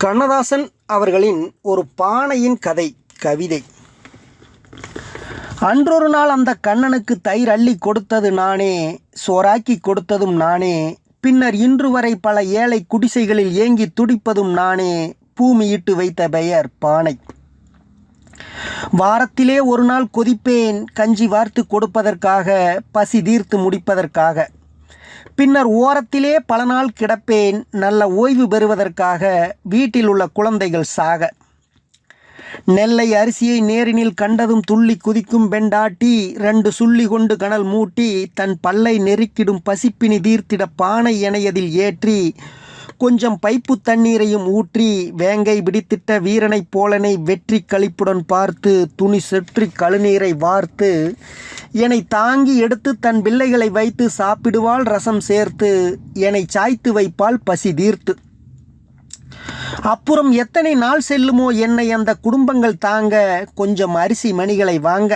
கண்ணதாசன் அவர்களின் ஒரு பானையின் கதை கவிதை. அன்றொரு நாள் அந்த கண்ணனுக்கு தயிர் அள்ளி கொடுத்தது நானே, சோறாக்கி கொடுத்ததும் நானே. பின்னர் இன்று வரை பல ஏழை குடிசைகளில் ஏங்கி துடிப்பதும் நானே. பூமியிட்டு வைத்த பெயர் பானை. வாரத்திலே ஒரு நாள் கொதிப்பேன், கஞ்சி வார்த்து கொடுப்பதற்காக, பசி தீர்த்து முடிப்பதற்காக. பின்னர் ஓரத்திலே பல நாள் கிடப்பேன், நல்ல ஓய்வு பெறுவதற்காக, வீட்டில் உள்ள குழந்தைகள் சாக. நெல்லை அரிசியை நேரினில் கண்டதும் துள்ளி குதிக்கும் பெண்டாட்டி, 2 சுள்ளி கொண்டு கனல் மூட்டி, தன் பல்லை நெருக்கிடும் பசிப்பினி தீர்த்திட பானை எனையதில் ஏற்றி, கொஞ்சம் பைப்பு தண்ணீரையும் ஊற்றி, வேங்கை பிடித்திட்ட வீரனைப் போலனை வெற்றி களிப்புடன் பார்த்து, துணி செற்றி கழுநீரை வார்த்து, என்னை தாங்கி எடுத்து தன் பிள்ளைகளை வைத்து சாப்பிடுவாள் ரசம் சேர்த்து, என்னை சாய்த்து வைப்பாள் பசி தீர்த்து. அப்புறம் எத்தனை நாள் செல்லுமோ என்னை அந்த குடும்பங்கள் தாங்க, கொஞ்சம் அரிசி மணிகளை வாங்க.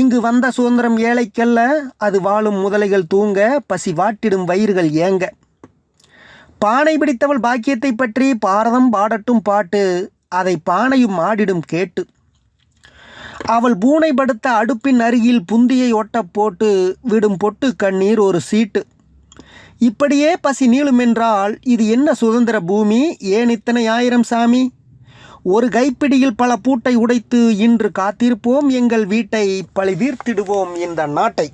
இங்கு வந்த சுதந்திரம் ஏழைக்கல்ல, அது வாழும் முதலைகள் தூங்க, பசி வாட்டிடும் வயிறுகள் ஏங்க. பானை பிடித்தவள் பாக்கியத்தை பற்றி பாரதம் பாடட்டும் பாட்டு, அதை பானையும் ஆடிடும் கேட்டு. அவள் பூனை படுத்த அடுப்பின் அருகில் புந்தியை ஒட்ட போட்டு, விடும் பொட்டு கண்ணீர் ஒரு சீட்டு. இப்படியே பசி நீளுமென்றால் இது என்ன சுதந்திர பூமி, ஏன் இத்தனை ஆயிரம் சாமி? ஒரு கைப்பிடியில் பல பூட்டை உடைத்து இன்று காத்திருப்போம் எங்கள் வீட்டை, பழி தீர்த்திடுவோம் இந்த நாட்டை.